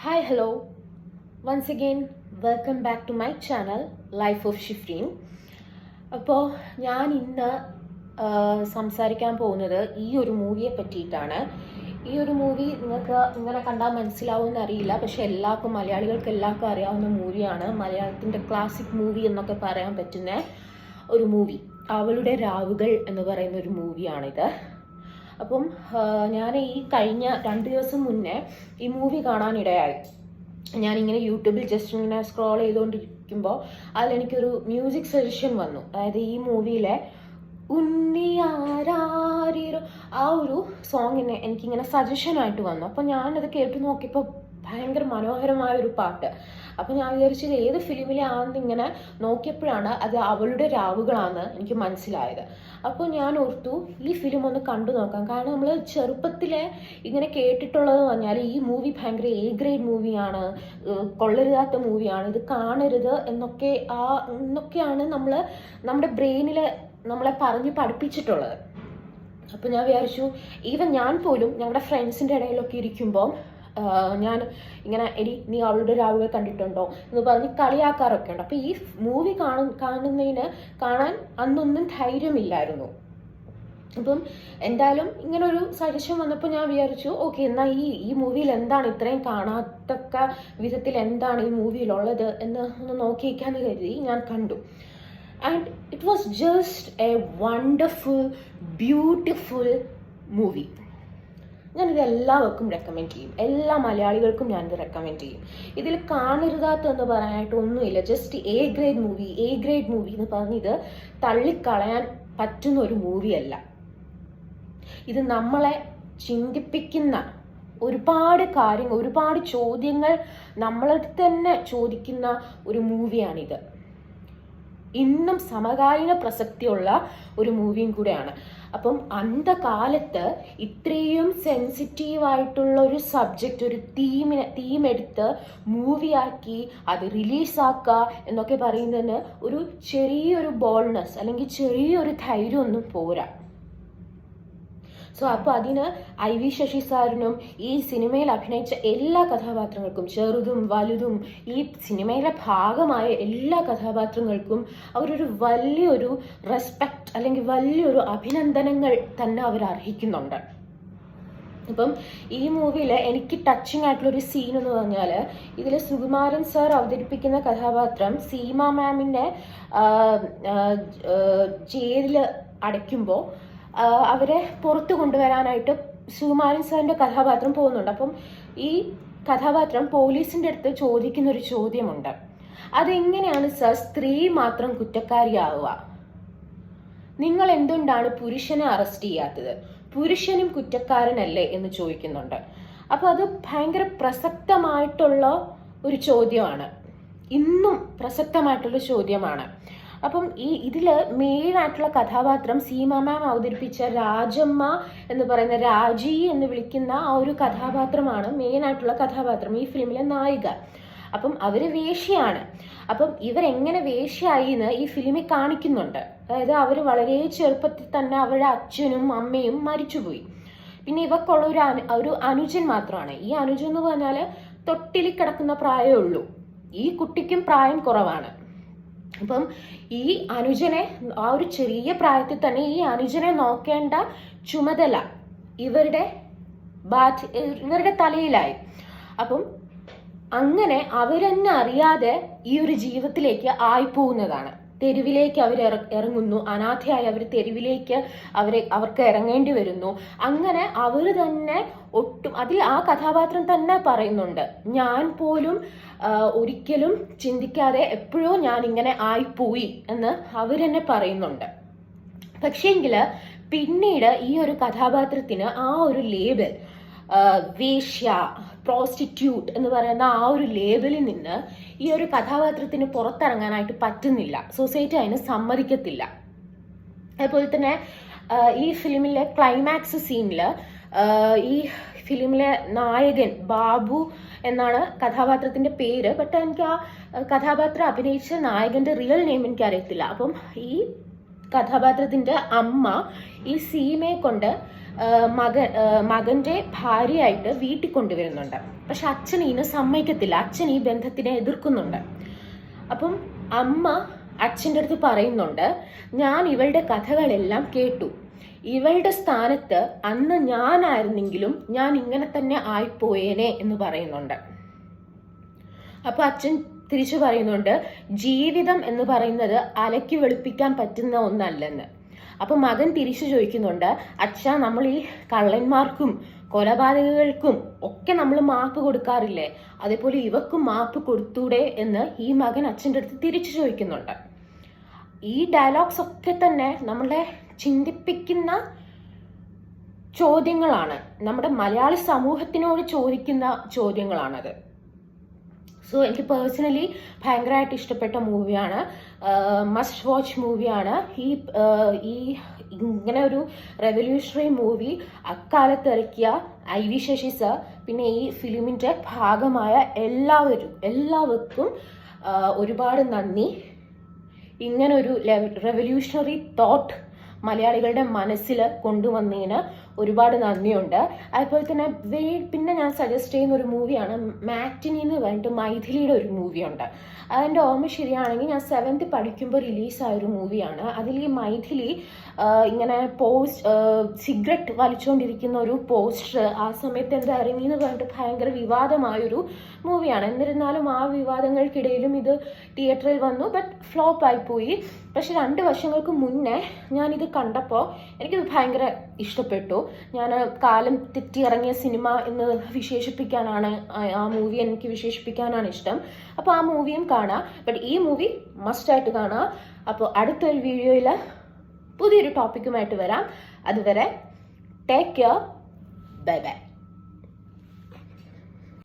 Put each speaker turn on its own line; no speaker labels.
Hi, hello. Once again, welcome back to my channel, Life of Shifreen. അപ്പോൾ ഞാൻ ഇന്ന് സംസാരിക്കാൻ പോകുന്നത് ഈ ഒരു മൂവിയെ പറ്റിയിട്ടാണ്. ഈ ഒരു മൂവി നിങ്ങൾക്ക് ഇങ്ങനെ കണ്ടാൽ മനസ്സിലാവുമെന്ന് അറിയില്ല, പക്ഷെ എല്ലാവർക്കും മലയാളികൾക്ക് എല്ലാവർക്കും അറിയാവുന്ന മൂവിയാണ്. മലയാളത്തിൻ്റെ ക്ലാസിക് മൂവി എന്നൊക്കെ പറയാൻ പറ്റുന്ന ഒരു മൂവി, അവളുടെ രാവുകൾ എന്ന് പറയുന്ന ഒരു മൂവിയാണിത്. അപ്പം ഞാൻ ഈ കഴിഞ്ഞ 2 ദിവസം മുന്നേ ഈ മൂവി കാണാനിടയായി. ഞാനിങ്ങനെ യൂട്യൂബിൽ ജസ്റ്റ് ഇങ്ങനെ സ്ക്രോൾ ചെയ്തുകൊണ്ടിരിക്കുമ്പോൾ അതിലെനിക്കൊരു മ്യൂസിക് സജഷൻ വന്നു. അതായത് ഈ മൂവിയിലെ ഉണ്ണിയാരോ ആ ഒരു സോങ്ങിനെ എനിക്കിങ്ങനെ സജഷനായിട്ട് വന്നു. അപ്പം ഞാനത് കേട്ട് നോക്കിയപ്പോൾ ഭയങ്കര മനോഹരമായ ഒരു പാട്ട്. അപ്പം ഞാൻ വിചാരിച്ചത് ഏത് ഫിലിമിലെ ആണെന്ന് ഇങ്ങനെ നോക്കിയപ്പോഴാണ് അത് അവളുടെ രാവുകളാണെന്ന് എനിക്ക് മനസ്സിലായത്. അപ്പോൾ ഞാൻ ഓർത്തു ഈ ഫിലിം ഒന്ന് കണ്ടു നോക്കാം. കാരണം നമ്മൾ ചെറുപ്പത്തിലെ ഇങ്ങനെ കേട്ടിട്ടുള്ളത് പറഞ്ഞാൽ ഈ മൂവി ഭയങ്കര എ ഗ്രേഡ് മൂവിയാണ്, കൊള്ളരുതാത്ത മൂവിയാണ്, ഇത് കാണരുത് എന്നൊക്കെയാണ് നമ്മുടെ ബ്രെയിനിൽ നമ്മളെ പറഞ്ഞ് പഠിപ്പിച്ചിട്ടുള്ളത്. അപ്പോൾ ഞാൻ വിചാരിച്ചു, ഈവൻ ഞാൻ പോലും ഞങ്ങളുടെ ഫ്രണ്ട്സിൻ്റെ ഇടയിലൊക്കെ ഇരിക്കുമ്പോൾ ഞാൻ ഇങ്ങനെ നീ അവളുടെ രാവുകൾ കണ്ടിട്ടുണ്ടോ എന്ന് പറഞ്ഞ് കളിയാക്കാറൊക്കെ ഉണ്ട്. അപ്പോൾ ഈ മൂവി കാണാൻ അന്നൊന്നും ധൈര്യമില്ലായിരുന്നു. അപ്പം എന്തായാലും ഇങ്ങനെ ഒരു സജഷൻ വന്നപ്പോൾ ഞാൻ വിചാരിച്ചു, ഓക്കെ, എന്നാൽ ഈ മൂവിയിൽ എന്താണ് ഇത്രയും കാണാത്തക്ക വിധത്തിൽ എന്താണ് ഈ മൂവിയിലുള്ളത് എന്ന് ഒന്ന് നോക്കിയിരിക്കാന്ന് കരുതി ഞാൻ കണ്ടു. And it was just A wonderful beautiful movie. ഞാനിത് എല്ലാവർക്കും റെക്കമെൻഡ് ചെയ്യും, എല്ലാ മലയാളികൾക്കും ഞാനിത് റെക്കമെൻഡ് ചെയ്യും. ഇതിൽ കാണരുതാത്തെന്ന് പറയാനായിട്ട് ഒന്നുമില്ല. ജസ്റ്റ് എ ഗ്രേഡ് മൂവി എന്ന് പറഞ്ഞ് ഇത് തള്ളിക്കളയാൻ പറ്റുന്ന ഒരു മൂവിയല്ല. ഇത് നമ്മളെ ചിന്തിപ്പിക്കുന്ന ഒരുപാട് കാര്യങ്ങൾ, ഒരുപാട് ചോദ്യങ്ങൾ നമ്മളെ തന്നെ ചോദിക്കുന്ന ഒരു മൂവിയാണിത്. ഇന്നും സമകാലീന പ്രസക്തിയുള്ള ഒരു മൂവിയും കൂടെയാണ്. അപ്പം അന്ധകാലത്ത് ഇത്രയും സെൻസിറ്റീവായിട്ടുള്ള ഒരു സബ്ജക്റ്റ്, ഒരു തീം എടുത്ത് മൂവിയാക്കി അത് റിലീസാക്കുക എന്നൊക്കെ പറയുന്നതിന് ഒരു ചെറിയൊരു ബോൾഡ്നെസ് അല്ലെങ്കിൽ ചെറിയൊരു ധൈര്യമൊന്നും പോരാ. സോ അപ്പോൾ അതിന് IV ശശി സാറിനും ഈ സിനിമയിൽ അഭിനയിച്ച എല്ലാ കഥാപാത്രങ്ങൾക്കും, ചെറുതും വലുതും ഈ സിനിമയിലെ ഭാഗമായ എല്ലാ കഥാപാത്രങ്ങൾക്കും അവരൊരു വലിയൊരു റെസ്പെക്റ്റ് അല്ലെങ്കിൽ വലിയൊരു അഭിനന്ദനങ്ങൾ തന്നെ അവർ അർഹിക്കുന്നുണ്ട്. ഇപ്പം ഈ മൂവിയിൽ എനിക്ക് ടച്ചിങ് ആയിട്ടുള്ളൊരു സീൻ എന്ന് പറഞ്ഞാൽ, ഇതിൽ സുകുമാരൻ സാർ അവതരിപ്പിക്കുന്ന കഥാപാത്രം സീമ മാമിനെ ജയിലിൽ അടയ്ക്കുമ്പോൾ അവരെ പുറത്തു കൊണ്ടുവരാനായിട്ട് സുകുമാരൻ സാറിൻ്റെ കഥാപാത്രം പോകുന്നുണ്ട്. അപ്പം ഈ കഥാപാത്രം പോലീസിൻ്റെ അടുത്ത് ചോദിക്കുന്നൊരു ചോദ്യമുണ്ട്, അതെങ്ങനെയാണ് സാർ സ്ത്രീ മാത്രം കുറ്റക്കാരിയാവുക? നിങ്ങൾ എന്തുകൊണ്ടാണ് പുരുഷനെ അറസ്റ്റ് ചെയ്യാത്തത്? പുരുഷനും കുറ്റക്കാരനല്ലേ എന്ന് ചോദിക്കുന്നുണ്ട്. അപ്പോൾ അത് ഭയങ്കര പ്രസക്തമായിട്ടുള്ള ഒരു ചോദ്യമാണ്, ഇന്നും പ്രസക്തമായിട്ടുള്ള ചോദ്യമാണ്. അപ്പം ഇതിൽ മെയിനായിട്ടുള്ള കഥാപാത്രം സീമ മാം അവതരിപ്പിച്ച രാജമ്മ എന്ന് പറയുന്ന, രാജി എന്ന് വിളിക്കുന്ന ആ ഒരു കഥാപാത്രമാണ് മെയിനായിട്ടുള്ള കഥാപാത്രം, ഈ ഫിലിമിലെ നായിക. അപ്പം അവർ വേശ്യയാണ്. അപ്പം ഇവരെങ്ങനെ വേശ്യയായി എന്ന് ഈ ഫിലിമിൽ കാണിക്കുന്നുണ്ട്. അതായത് അവർ വളരെ ചെറുപ്പത്തിൽ തന്നെ അവരുടെ അച്ഛനും അമ്മയും മരിച്ചുപോയി. പിന്നെ ഇവക്കുള്ള ഒരു അനുജൻ മാത്രമാണ്. ഈ അനുജൻ എന്ന് പറഞ്ഞാൽ തൊട്ടിൽ കിടക്കുന്ന പ്രായമേ ഉള്ളൂ. ഈ കുട്ടിക്കും പ്രായം കുറവാണ്. അപ്പം ഈ അനുജനെ, ആ ഒരു ചെറിയ പ്രായത്തിൽ തന്നെ ഈ അനുജനെ നോക്കേണ്ട ചുമതല ഇവരുടെ തലയിലായി. അപ്പം അങ്ങനെ അവരെന്നെ അറിയാതെ ഈ ഒരു ജീവിതത്തിലേക്ക് ആയിപ്പോകുന്നതാണ്. തെരുവിലേക്ക് അവർ ഇറങ്ങുന്നു, അനാഥയായി അവർ തെരുവിലേക്ക് അവർക്ക് ഇറങ്ങേണ്ടി വരുന്നു. അങ്ങനെ അവർ തന്നെ അതിൽ ആ കഥാപാത്രം തന്നെ പറയുന്നുണ്ട്, ഞാൻ പോലും ഒരിക്കലും ചിന്തിക്കാതെ എപ്പോഴോ ഞാൻ ഇങ്ങനെ ആയിപ്പോയി എന്ന് അവരെന്നെ പറയുന്നുണ്ട്. പക്ഷേങ്കിൽ പിന്നീട് ഈ ഒരു കഥാപാത്രത്തിന് ആ ഒരു ലേബൽ, വേശ്യ, പ്രോസ്റ്റിറ്റ്യൂട്ട് എന്ന് പറയുന്ന ആ ഒരു ലേബലിൽ നിന്ന് ഈ ഒരു കഥാപാത്രത്തിന് പുറത്തിറങ്ങാനായിട്ട് പറ്റുന്നില്ല. സൊസൈറ്റി അതിന് സമ്മതിക്കത്തില്ല. അതുപോലെ തന്നെ ഈ ഫിലിമിലെ ക്ലൈമാക്സ് സീനിൽ ഈ ഫിലിമിലെ നായകൻ ബാബു എന്നാണ് കഥാപാത്രത്തിൻ്റെ പേര്. ബട്ട് എനിക്ക് ആ കഥാപാത്രം അഭിനയിച്ച നായകൻ്റെ റിയൽ നെയിം എനിക്കറിയത്തില്ല. അപ്പം ഈ കഥാപാത്രത്തിൻ്റെ അമ്മ ഈ സീമയെ കൊണ്ട് മകന്റെ ഭാര്യയായിട്ട് വീട്ടിൽ കൊണ്ടുവരുന്നുണ്ട്. പക്ഷെ അച്ഛൻ ഇതിന് സമ്മതിക്കത്തില്ല, അച്ഛൻ ഈ ബന്ധത്തിനെ എതിർക്കുന്നുണ്ട്. അപ്പം അമ്മ അച്ഛൻ്റെ അടുത്ത് പറയുന്നുണ്ട്, ഞാൻ ഇവളുടെ കഥകളെല്ലാം കേട്ടു, ഇവളുടെ സ്ഥാനത്ത് അന്ന് ഞാനായിരുന്നെങ്കിലും ഞാൻ ഇങ്ങനെ തന്നെ ആയിപ്പോയേനെ എന്ന് പറയുന്നുണ്ട്. അപ്പൊ അച്ഛൻ തിരിച്ചു പറയുന്നുണ്ട്, ജീവിതം എന്ന് പറയുന്നത് അലക്കി വെളുപ്പിക്കാൻ പറ്റുന്ന ഒന്നല്ലെന്ന്. അപ്പൊ മകൻ തിരിച്ചു ചോദിക്കുന്നുണ്ട്, അച്ഛാ, നമ്മൾ ഈ കള്ളന്മാർക്കും കൊലപാതകങ്ങൾക്കും ഒക്കെ നമ്മൾ മാപ്പ് കൊടുക്കാറില്ലേ, അതേപോലെ ഇവക്കും മാപ്പ് കൊടുത്തൂടെ എന്ന് ഈ മകൻ അച്ഛൻ്റെ അടുത്ത് തിരിച്ചു ചോദിക്കുന്നുണ്ട്. ഈ ഡയലോഗ്സ് ഒക്കെ തന്നെ നമ്മളെ ചിന്തിപ്പിക്കുന്ന ചോദ്യങ്ങളാണ്, നമ്മുടെ മലയാളി സമൂഹത്തിനോട് ചോദിക്കുന്ന ചോദ്യങ്ങളാണത്. സോ എനിക്ക് പേഴ്സണലി ഭയങ്കരമായിട്ട് ഇഷ്ടപ്പെട്ട മൂവിയാണ്, മസ്റ്റ് വാച്ച് മൂവിയാണ്. ഈ ഇങ്ങനെ ഒരു റെവല്യൂഷണറി മൂവി അക്കാലത്ത് ഇറക്കിയ IV ശശി സർ, പിന്നെ ഈ ഫിലിമിൻ്റെ ഭാഗമായ എല്ലാവർക്കും ഒരുപാട് നന്ദി. ഇങ്ങനൊരു റെവല്യൂഷണറി തോട്ട് മലയാളികളുടെ മനസ്സിൽ കൊണ്ടുവന്നതിന് ഒരുപാട് നന്ദിയുണ്ട്. അതുപോലെ തന്നെ പിന്നെ ഞാൻ സജസ്റ്റ് ചെയ്യുന്ന ഒരു മൂവിയാണ് മാറ്റിനി എന്ന് പറഞ്ഞിട്ട് മൈഥിലിയുടെ ഒരു മൂവിയുണ്ട്. അതിൻ്റെ ഓർമ്മ ശരിയാണെങ്കിൽ ഞാൻ 7th പഠിക്കുമ്പോൾ റിലീസായൊരു മൂവിയാണ്. അതിൽ ഈ മൈഥിലി ഇങ്ങനെ സിഗരറ്റ് വലിച്ചുകൊണ്ടിരിക്കുന്ന ഒരു പോസ്റ്റർ ആ സമയത്ത് എന്താ ഇറങ്ങി എന്ന് പറഞ്ഞിട്ട് ഭയങ്കര വിവാദമായൊരു മൂവിയാണ്. എന്നിരുന്നാലും ആ വിവാദങ്ങൾക്കിടയിലും ഇത് തിയേറ്ററിൽ വന്നു, ബട്ട് ഫ്ലോപ്പ് ആയിപ്പോയി. പക്ഷെ 2 വർഷങ്ങൾക്ക് മുന്നേ ഞാനിത് കണ്ടപ്പോൾ എനിക്കിത് ഭയങ്കര ഇഷ്ടപ്പെട്ടു. ഞാൻ കാലം തെറ്റി ഇറങ്ങിയ സിനിമ എന്ന് വിശേഷിപ്പിക്കാനാണ് ആ മൂവി എനിക്ക് വിശേഷിപ്പിക്കാനാണ് ഇഷ്ടം. അപ്പോൾ ആ മൂവിയും കാണാം, ബട്ട് ഈ മൂവി മസ്റ്റായിട്ട് കാണാം. അപ്പോൾ അടുത്തൊരു വീഡിയോയിൽ പുതിയൊരു ടോപ്പിക്കുമായിട്ട് വരാം. അതുവരെ ടേക്ക് കെയർ, ബൈ ബൈ.